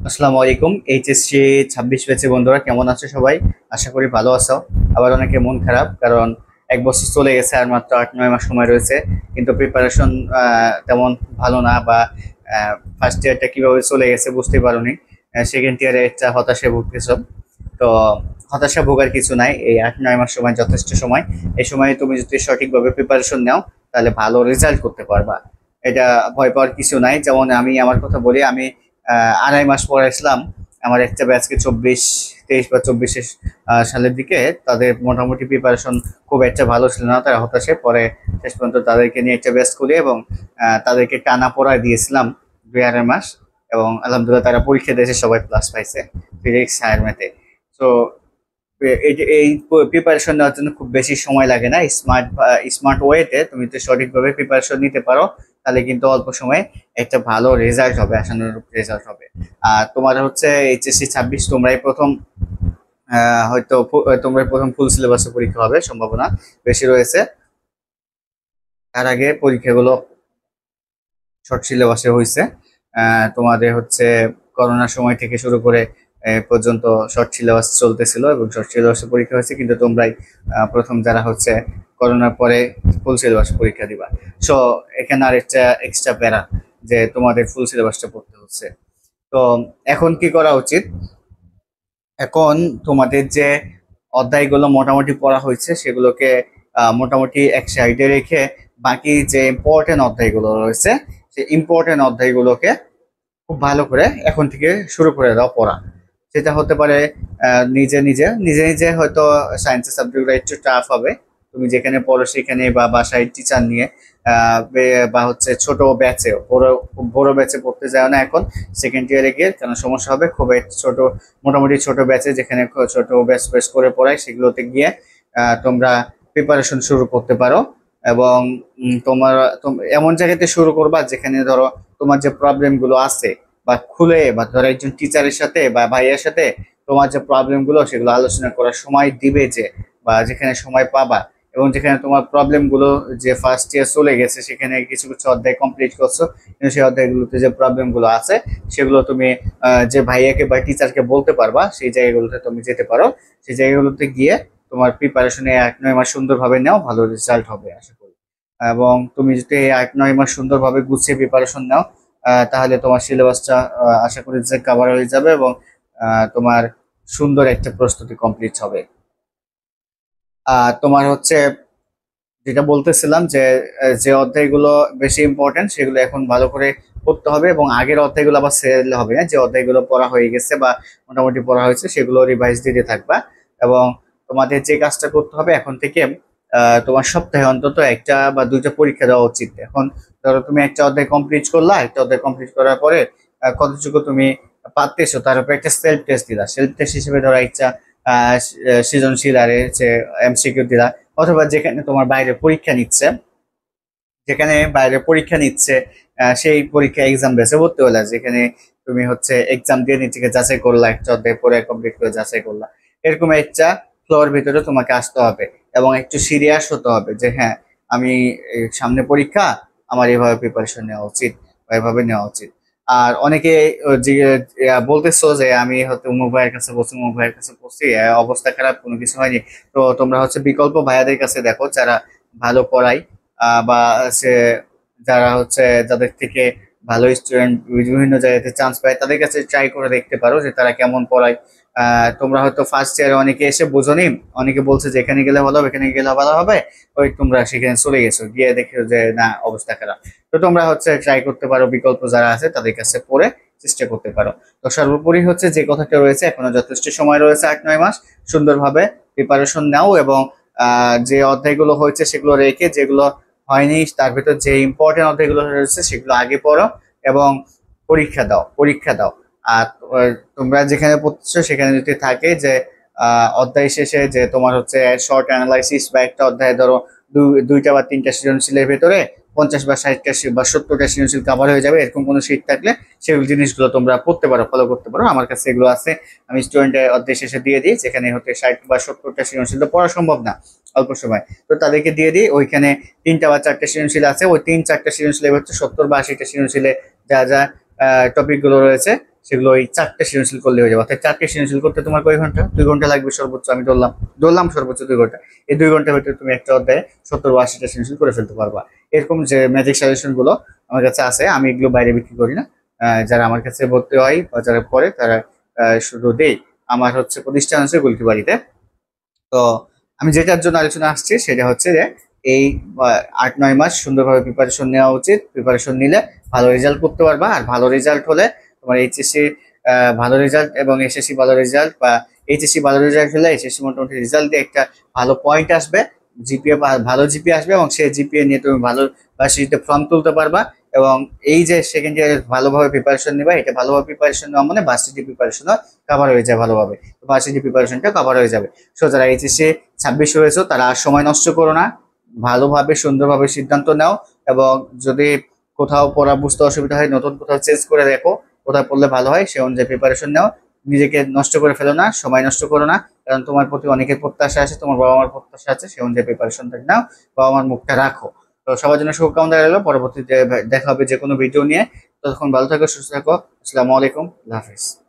আসসালামু আলাইকুম। এইচএসসি 26 ব্যাচের বন্ধুরা কেমন আছো সবাই? আশা করি ভালো আছো। আবার অনেকে মন খারাপ, কারণ এক বছর চলে গেছে আর মাত্র 8-9 মাস সময় রয়েছে, কিন্তু প্রিপারেশন তেমন ভালো না, বা ফার্স্ট ইয়ারটা কিভাবে চলে গেছে বুঝতে পারোনি। সেকেন্ড ইয়ারে একটা হতাশায় ভুগতেছো। তো হতাশা ভোগার কিছু নাই, এই 8-9 মাস সময় যথেষ্ট সময়। এই সময় তুমি যদি সঠিকভাবে প্রিপারেশন নাও তাহলে ভালো রেজাল্ট করতে পারবা। এটা ভয় পাওয়ার কিছু নাই। যেমন আমি আমার কথা বলি, আমি 2.5 মাস পরে আসলাম। আমার একটা ব্যাচকে 23 বা 24 সালের দিকে তাদের মোটামুটি প্রিপারেশন খুব একটা ভালো ছিল না, তারা হতাশে পরে শেষ পর্যন্ত তাদেরকে নিয়ে একটা ব্যাচ করি, এবং তাদেরকে টানা পড়ায় দিয়েছিলাম 2.5 মাস। এবং আলহামদুলিল্লাহ তারা পরীক্ষা দিয়েছে, সবাই প্লাস পাইছে ফিজিক্স আর ম্যাথে। তো এই প্রিপারেশন নেওয়ার জন্য খুব বেশি সময় লাগে না। স্মার্ট ওয়েতে তুমি যদি সঠিকভাবে প্রিপারেশন নিতে পারো তাহলে কিন্তু অল্প সময়ে একটা ভালো রেজাল্ট হবে, আশানুরূপ রেজাল্ট হবে। আর তোমার হচ্ছে এইচএসসি 26 তোমরাই প্রথম, হয়তো তোমরা প্রথম ফুল সিলেবাসে পরীক্ষা হবে, সম্ভাবনা বেশি রয়েছে। তার আগে পরীক্ষাগুলো শর্ট সিলেবাসে হয়েছে। তোমাদের হচ্ছে করোনার সময় থেকে শুরু করে পর্যন্ত শর্ট সিলেবাস চলতেছিল, এবং শর্ট সিলেবাসে পরীক্ষা হয়েছে, কিন্তু তোমরাই প্রথম যারা হচ্ছে করোনার পরে ফুল সিলেবাস পরীক্ষা দিবা। সো এখানে আর একটা এক্সট্রা প্যারা যে তোমাদের ফুল সিলেবাসটা পড়তে হচ্ছে। তো এখন কি করা উচিত? এখন তোমাদের যে অধ্যায়গুলো মোটামুটি পড়া হয়েছে সেগুলোকে মোটামুটি এক সাইডে রেখে বাকি যে ইম্পর্টেন্ট অধ্যায়গুলো রয়েছে সেই ইম্পর্টেন্ট অধ্যায়গুলোকে খুব ভালো করে এখন থেকে শুরু করে দাও পড়া। সেটা হতে পারে নিজে নিজে নিজে নিজে হয়তো সায়েন্সের সাবজেক্টগুলো একটু টাফ হবে, তুমি যেখানে পড়ো সেখানে, বা বাসায় টিচার নিয়ে, বা হচ্ছে ছোট ব্যাচে, খুব বড় ব্যাচে পড়তে যাও না এখন সেকেন্ড ইয়ারে গিয়ে, কেন সমস্যা হবে। খুব একটা ছোট, মোটামুটি ছোট ব্যাচে যেখানে ছোট ব্যাচ ব্যাচ করে পড়ায় সেগুলোতে গিয়ে তোমরা প্রিপারেশন শুরু করতে পারো। এবং তোমার এমন জায়গাতে শুরু করবা যেখানে ধরো তোমার যে প্রবলেম গুলো আছে, বা খুলে, বা ধরো একজন টিচারের সাথে বা ভাইয়ের সাথে তোমার যে প্রবলেম গুলো সেগুলো আলোচনা করার সময় দিবে, যে বা যেখানে সময় পাবা, এবং যেখানে তোমার প্রবলেম গুলো, যে ফার্স্ট ইয়ার চলে গেছে সেখানে কিছু কিছু অধ্যায় কমপ্লিট করছো, কিন্তু সেই অধ্যায়গুলোতে যে প্রবলেম গুলো আছে সেগুলো তুমি যে ভাইয়াকে বা টিচারকে বলতে পারবা, সেই জায়গাগুলোতে তুমি যেতে পারো। সেই জায়গাগুলোতে গিয়ে তোমার প্রিপারেশনে 8-9 মাস সুন্দরভাবে নাও, ভালো রেজাল্ট হবে আশা করি। এবং তুমি যদি এই 8-9 মাস সুন্দরভাবে গুছিয়ে প্রিপারেশন নাও, তাহলে তোমার সিলেবাসটা আশা করি যে কভার হয়ে যাবে, এবং তোমার সুন্দর একটা প্রস্তুতি কমপ্লিট হবে। তোমার হচ্ছে যেটা বলতেছিলাম যে যে অধ্যায়গুলো বেশি ইম্পর্টেন্ট সেগুলো এখন ভালো করে পড়তে হবে, এবং আগের অধ্যায়গুলো আবার ছেড়ে হবে না। যে অধ্যায়গুলো পড়া হয়ে গেছে বা মোটামুটি পড়া হয়েছে সেগুলো রিভাইজ দিতে থাকবা। এবং তোমাদের যে কাজটা করতে হবে এখন থেকে, তোমার সপ্তাহে অন্তত একটা বা দুইটা পরীক্ষা দেওয়া উচিত। এখন ধরো তুমি একটা অধ্যায় কমপ্লিট করলা, একটা অধ্যায় কমপ্লিট করার পরে কতটুকু তুমি পারতেছো তার উপর একটা সেলফ টেস্ট দিলা। সেলফ টেস্ট হিসেবে ধরো একটা সৃজনশীল আরে যে এমসিকিউ দিলা, অথবা যেখানে তোমার বাইরে পরীক্ষা নিচ্ছে, যেখানে বাইরে পরীক্ষা নিচ্ছে সেই পরীক্ষা এক্সাম বেসে ভর্তি হলা, যেখানে তুমি হচ্ছে এক্সাম দিয়ে নিজেকে যাচাই করলা, একটা অধ্যায় পরে কমপ্লিট করে যাচাই করলা। এরকম একটা ফ্লোর ভিতরে তোমাকে আসতে হবে, এবং একটু সিরিয়াস হতে হবে যে হ্যাঁ, আমি সামনে পরীক্ষা, আমার এভাবে প্রিপারেশন নেওয়া উচিত বা এভাবে নেওয়া উচিত। আর অনেকে যে বলতেছো যে আমি হয়তো অমুক ভাইয়ের কাছে বসছি, অমুক ভাইয়ের কাছে বসছি, অবস্থা খারাপ, কোনো কিছু হয়নি। তো তোমরা হচ্ছে বিকল্প ভাইয়াদের কাছে দেখো যারা ভালো পড়ায়, বা সে যারা হচ্ছে যাদের থেকে ভালো স্টুডেন্ট বিভিন্ন জায়গাতে চান্স পায়, তাদের কাছে ট্রাই করে দেখতে পারো যে তারা কেমন পড়ায়। তোমরা হয়তো ফার্স্ট ইয়ারে অনেকে এসে বোঝনি, অনেকে বলছে যে এখানে গেলে ভালো হবে, এখানে গেলে ভালো হবে, ওই তোমরা সেখানে চলে গেছো, গিয়ে দেখো যে না, অবস্থা খারাপ। তো তোমরা হচ্ছে ট্রাই করতে পারো, বিকল্প যারা আছে তাদের কাছে পড়ে চেষ্টা করতে পারো। তো সর্বোপরি হচ্ছে যে কথাটা রয়েছে, এখনো যথেষ্ট সময় রয়েছে, 8-9 মাস সুন্দরভাবে প্রিপারেশন নাও, এবং যে অধ্যায়গুলো হয়েছে সেগুলো রেখে, যেগুলো হয়নি তার ভিতর যে ইম্পর্টেন্ট অধ্যায়গুলো রয়েছে সেগুলো আগে পড়ো, এবং পরীক্ষা দাও, পরীক্ষা দাও। আর তোমরা যেখানে পড়ছো সেখানে যদি থাকে যে অধ্যায় শেষে যে তোমার হচ্ছে শর্ট অ্যানালাইসিস, বা একটা অধ্যায় ধরো দুইটা বা তিনটা সৃজনশীলের ভেতরে 50 বা 60টা বা 70টা সৃজনশীল কভার হয়ে যাবে, এরকম কোনো শীট থাকলে সেগুলো জিনিসগুলো তোমরা পড়তে পারো, ফলো করতে পারো। আমার কাছে এগুলো আছে, আমি স্টুডেন্টের অধ্যায় শেষে দিয়ে দিই, যেখানে হতে 60 বা 70টা সৃজনশীল তো পড়া সম্ভব না অল্প সময়, তো তাদেরকে দিয়ে দিই। ওইখানে তিনটা বা চারটা সৃজনশীল আছে, ওই 3-4টা সৃজনশীলের হচ্ছে 70 বা 80টা সৃজনশীলে যা যা টপিক গুলো রয়েছে সেগুলো ওই 4টে সৃজনশীল করলে হয়ে যাবে। অর্থাৎ 4টে সৃজনশীল করতে তোমার কয় ঘন্টা? 2 ঘন্টা লাগবে সর্বোচ্চ, আমি ধরলাম সর্বোচ্চ 2 ঘন্টা। এই 2 ঘন্টার ভিতরে তুমি একটা অধ্যায়ে 70 বা 80টা সৃজনশীল করে ফেলতে পারবা। এরকম যে ম্যাজিক সাজেশন গুলো আমার কাছে আছে, আমি এগুলো বাইরে বিক্রি করি না। যারা আমার কাছে ভর্তি হয় বা যারা পড়ে তারা শুধু দেই। আমার হচ্ছে প্রতিষ্ঠান আছে গুলকিবাড়িতে। তো আমি যেটার জন্য আলোচনা আসছি সেটা হচ্ছে যে এই 8-9 মাস সুন্দরভাবে প্রিপারেশন নেওয়া উচিত। প্রিপারেশন নিলে ভালো রেজাল্ট করতে পারবা। আর ভালো রেজাল্ট হলে তোমার এইচএসসি ভালো রেজাল্ট এবং এসএসসি ভালো রেজাল্ট, বা এইচএসসি ভালো রেজাল্ট হলে এসএসসি মোটামুটি রেজাল্ট দিয়ে একটা ভালো পয়েন্ট আসবে, জিপিএ ভালো জিপিএ আসবে, এবং সেই জিপিএ নিয়ে তুমি ভালো ভার্সিটিতে ফর্ম তুলতে পারবা। এবং এই যে সেকেন্ড ইয়ারে ভালোভাবে প্রিপারেশন নিবা, এটা ভালোভাবে প্রিপারেশন নেওয়া মানে ভার্সিটি প্রিপারেশনও কভার হয়ে যায় ভালোভাবে, ভার্সিটি প্রিপারেশনটা কভার হয়ে যাবে। সো যারা এইচএসসি 26 রয়েছে তারা আর সময় নষ্ট করো না, ভালোভাবে সুন্দরভাবে সিদ্ধান্ত নাও। এবং যদি কোথাও পড়া বুঝতে অসুবিধা হয়, নতুন কোথাও চেঞ্জ করে দেখো কোথায় পড়লে ভালো হয়, সে অনুযায়ী প্রিপারেশন নাও। নিজেকে নষ্ট করে ফেলো না, সময় নষ্ট করো না, কারণ তোমার প্রতি অনেকের প্রত্যাশা আছে, তোমার বাবা মার প্রত্যাশা আছে, সে অনুযায়ী প্রিপারেশনটা নাও, বাবা মার মুখটা রাখো। তো সবার জন্য শুভকামনা রইলো, পরবর্তীতে দেখা হবে যে কোনো ভিডিও নিয়ে। ততক্ষণ ভালো থাকো, সুস্থ থাকো। আসসালামু আলাইকুম, আল্লাহ হাফিজ।